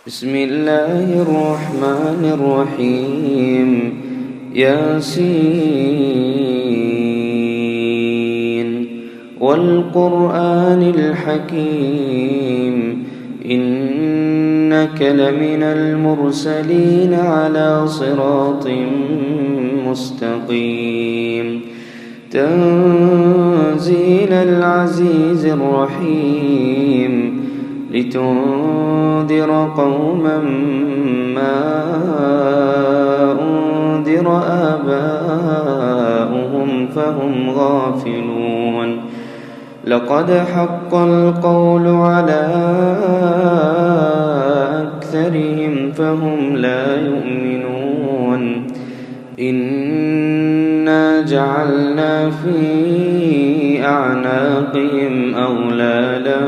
بسم الله الرحمن الرحيم ياسين والقرآن الحكيم إنك لمن المرسلين على صراط مستقيم تنزيل العزيز الرحيم لتنذر قوما ما أنذر آباؤهم فهم غافلون لقد حق القول على أكثرهم فهم لا يؤمنون إنا جعلنا في أعناقهم أغلالا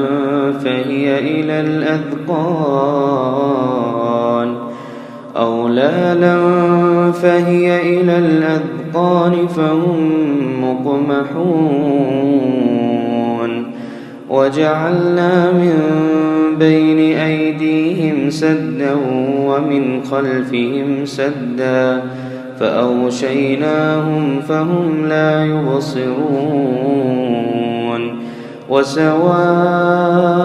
فهي إلى الأذقان فهم مقمحون وجعلنا من بين أيديهم سدا ومن خلفهم سدا فأغشيناهم فهم لا يبصرون وسواء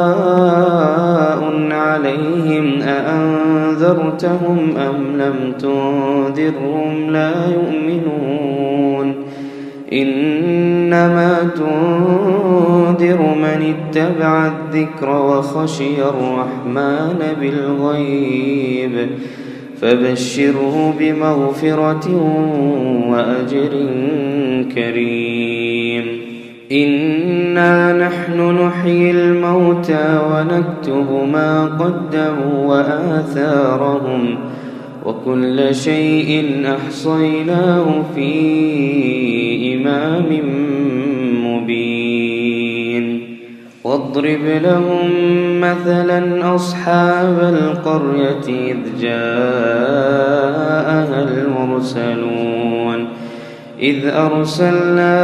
عليهم أأنذرتهم أم لم تنذرهم لا يؤمنون إنما تنذر من اتبع الذكر وخشي الرحمن بالغيب فبشره بمغفرة وأجر كريم إنا نحن نحيي الموتى ونكتب ما قدموا وآثارهم وكل شيء أحصيناه في إمام مبين واضرب لهم مثلا أصحاب القرية إذ جاءها المرسلون إذ أرسلنا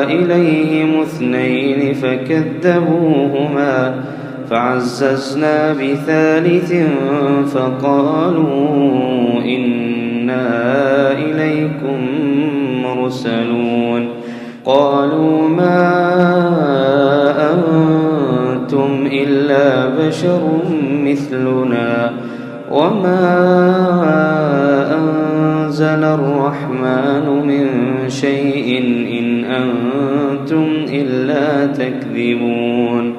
إليهم اثنين فكذبوهما فعززنا بثالث فقالوا إنا إليكم مرسلون قالوا ما أنتم إلا بشر مثلنا وما أنزل الرحمن من شيء إن أنتم إلا تكذبون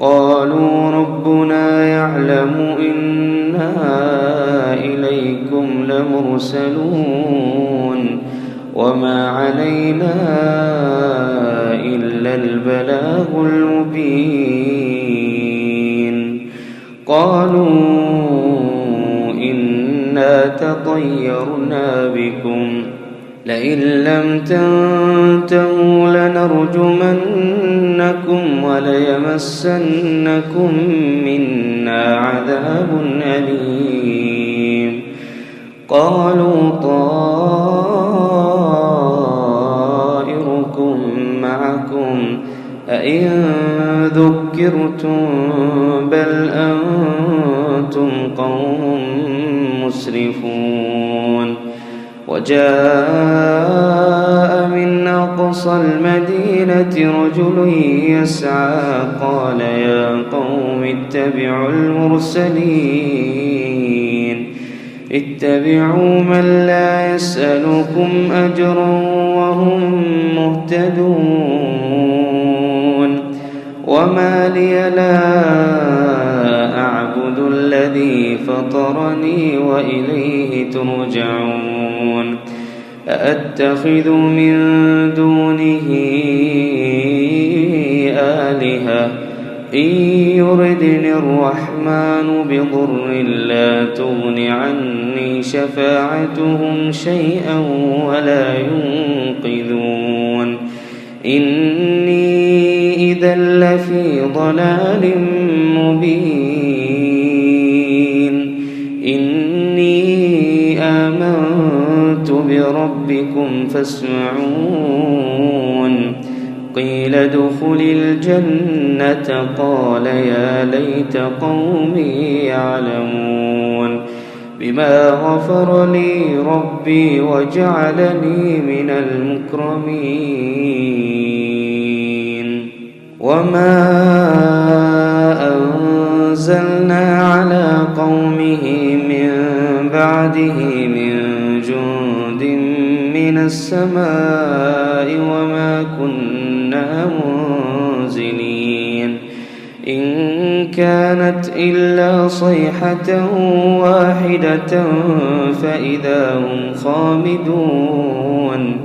قالوا ربنا يعلم إنا إليكم لمرسلون وما علينا إلا البلاغ المبين قالوا إنا تطيرنا بكم لئن لم تنتهوا لنرجمنكم وليمسنكم منا عذاب أليم قالوا طائركم معكم أئن ذكرتم بل أنتم قوم مسرفون وجاء من أقصى المدينة رجل يسعى قال يا قوم اتبعوا المرسلين اتبعوا من لا يسألكم أجرا وهم مهتدون وما لي لا أعبد الذي فطرني وإليه ترجعون أأتخذ من دونه آلهة إن يردني الرحمن بضر لا تغن عني شفاعتهم شيئا ولا ينقذون إني إذا لفي ضلال مبين إني آمنت بربكم فاسمعون قيل ادخل الجنة قال يا ليت قومي يعلمون بما غفر لي ربي وجعلني من المكرمين وما أنزلنا على قومه من بعده من جند من السماء وما كنا منزلين إن كانت إلا صيحة واحدة فإذا هم خامدون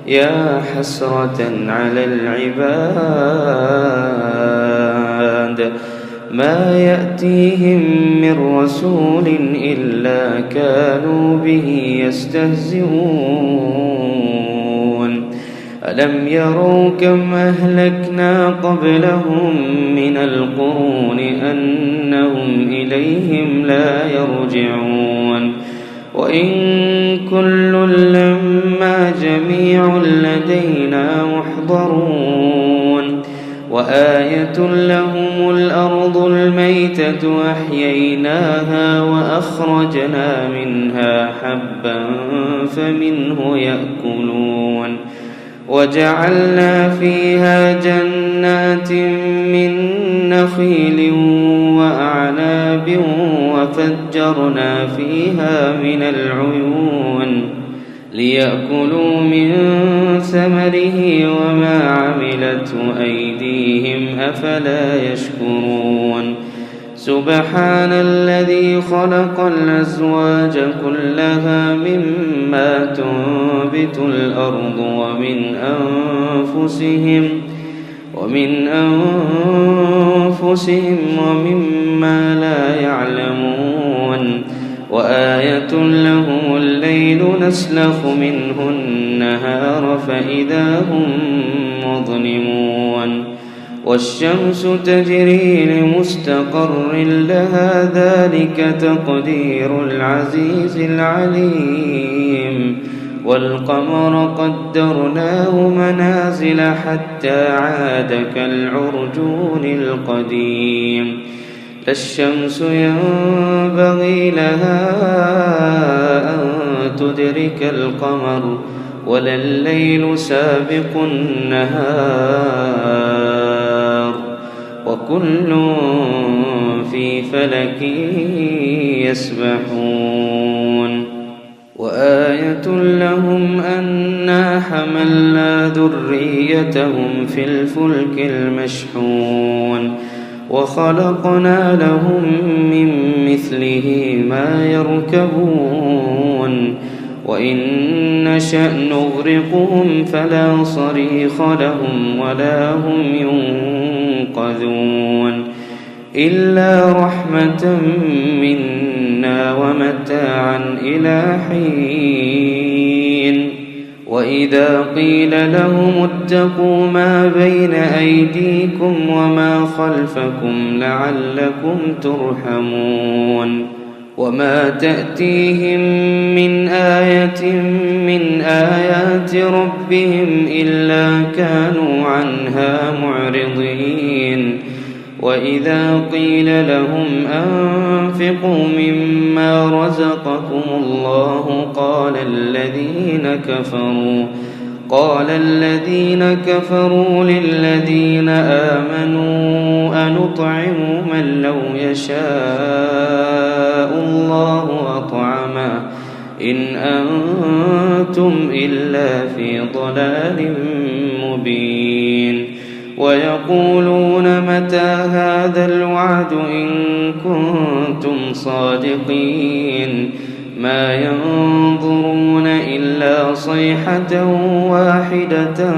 يا حسرة على العباد ما يأتيهم من رسول إلا كانوا به يستهزئون ألم يروا كم أهلكنا قبلهم من القرون أنهم إليهم لا يرجعون وإن كل لما جميع لدينا محضرون وآية لهم الأرض الميتة أحييناها وأخرجنا منها حبا فمنه يأكلون وجعلنا فيها جنات من نخيل وأعناب وفجرنا فيها من العيون ليأكلوا من ثمره وما عملته أيديهم أفلا يشكرون سبحان الذي خلق الأزواج كلها مما تنبت الأرض ومن أنفسهم ومما لا يعلمون وآية لهم الليل نسلخ منه النهار فإذا هم مظلمون والشمس تجري لمستقر لها ذلك تقدير العزيز العليم والقمر قدرناه منازل حتى عاد كالعرجون القديم لا الشمس ينبغي لها أن تدرك القمر ولا الليل سابق النهار وكل في فلك يسبحون وآية لهم أنا حملنا ذريتهم في الفلك المشحون وخلقنا لهم من مثله ما يركبون وإن نشأ نغرقهم فلا صريخ لهم ولا هم ينقذون إلا رحمة منا ومتاعا إلى حين وإذا قيل لهم اتقوا ما بين أيديكم وما خلفكم لعلكم ترحمون وما تأتيهم من آية من آيات ربهم إلا كانوا عنها معرضين وإذا قيل لهم أنفقوا مما رزقكم الله قال الذين كفروا للذين آمنوا أنطعم من لو يشاء الله أطعمه إن أنتم إلا في ضلال مبين ويقولون متى هذا الوعد إن كنتم صادقين ما ينظرون إلا صيحة واحدة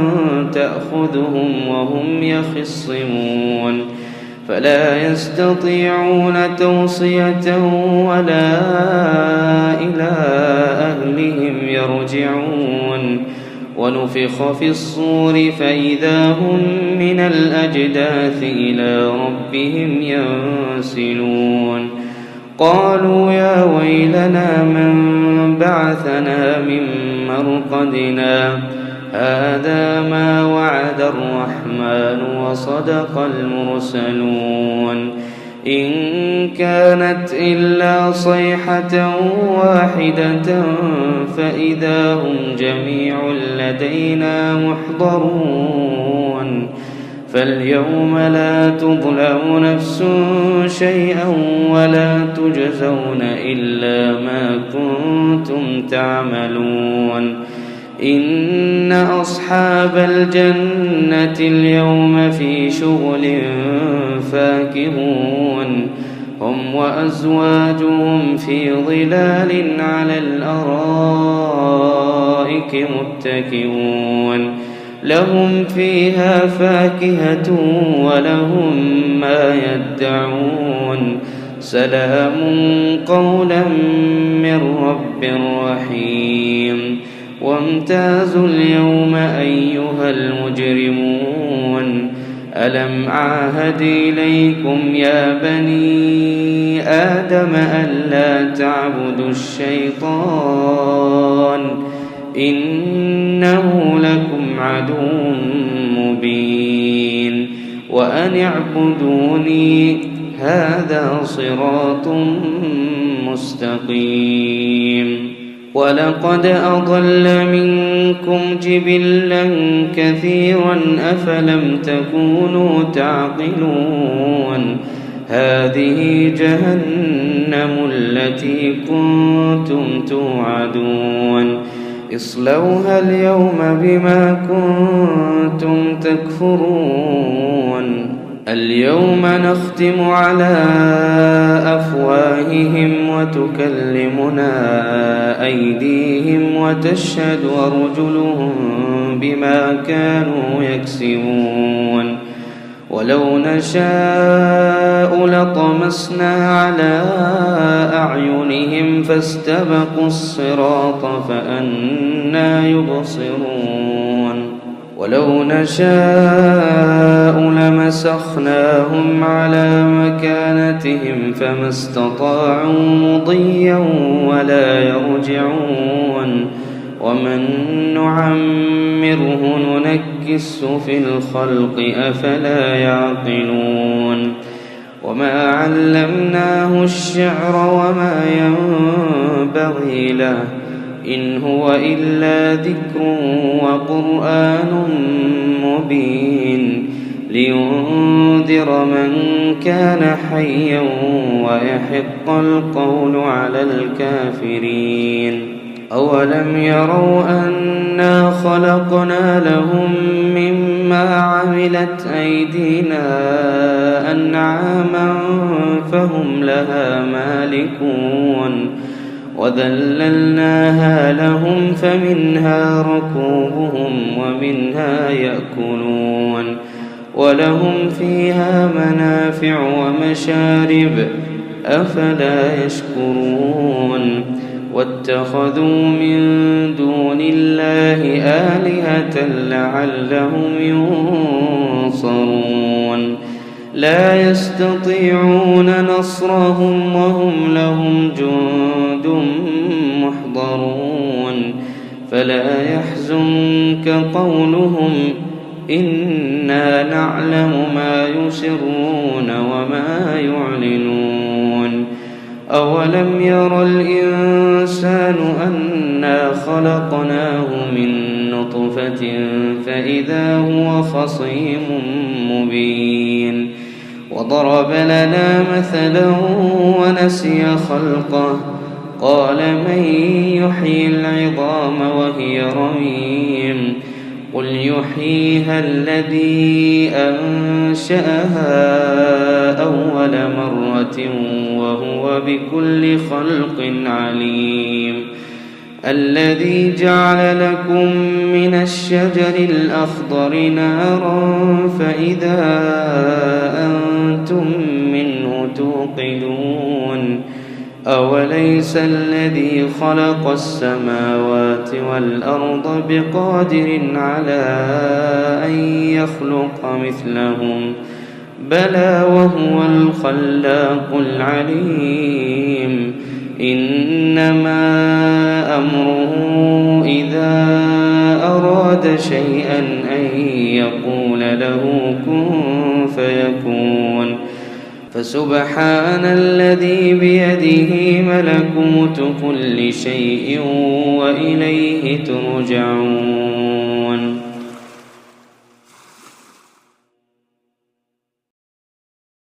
تأخذهم وهم يخصمون فلا يستطيعون توصية ولا إلى أهلهم يرجعون ونفخ في الصور فإذا هم من الأجداث إلى ربهم ينسلون قالوا يا ويلنا من بعثنا من مرقدنا هذا ما وعد الرحمن وصدق المرسلون إن كانت إلا صيحة واحدة فإذا هم جميع لدينا محضرون فاليوم لا تظلم نفس شيئا ولا تجزون إلا ما كنتم تعملون إن أصحاب الجنة اليوم في شغل فاكهون هم وأزواجهم في ظلال على الأرائك متكئون لهم فيها فاكهة ولهم ما يدعون سلام قولا من رب رحيم وامتازوا اليوم أيها المجرمون ألم أعهد إليكم يا بني آدم ألا تعبدوا الشيطان إنه لكم عدو مبين وأن اعبدوني هذا صراط مستقيم ولقد أضل منكم جبلا كثيرا أفلم تكونوا تعقلون هذه جهنم التي كنتم توعدون اصلوها اليوم بما كنتم تكفرون اليوم نختم على أفواههم وتكلمنا أيديهم وتشهد أرجلهم بما كانوا يكسبون ولو نشاء لطمسنا على أعينهم فاستبقوا الصراط فأنى يبصرون ولو نشاء لمسخناهم على مكانتهم فما استطاعوا مضيا ولا يرجعون ومن نعمره ننكس في الخلق أفلا يعقلون وما علمناه الشعر وما ينبغي له إن هو إلا ذكر وقرآن مبين لينذر من كان حيا ويحق القول على الكافرين أولم يروا أنا خلقنا لهم مما عملت أيدينا أنعاما فهم لها مالكون وذللناها لهم فمنها ركوبهم ومنها يأكلون ولهم فيها منافع ومشارب أفلا يشكرون واتخذوا من دون الله آلهة لعلهم ينصرون لا يستطيعون نصرهم وهم لهم جند محضرون فلا يحزنك قولهم إنا نعلم ما يسرون وما يعلنون أولم ير الإنسان أنا خلقناه من نطفة فإذا هو خصيم مبين وضرب لنا مثلا ونسي خلقه قال من يحيي العظام وهي رميم قل يحييها الذي أنشأها أول مرة وهو بكل خلق عليم الذي جعل لكم من الشجر الأخضر نارا فإذا أنتم منه توقدون أوليس الذي خلق السماوات والأرض بقادر على أن يخلق مثلهم بلى وهو الخلاق العليم إنما أمره إذا أراد شيئا أن يقول له كن فيكون فسبحان الذي بيده ملكوت كل شيء وإليه ترجعون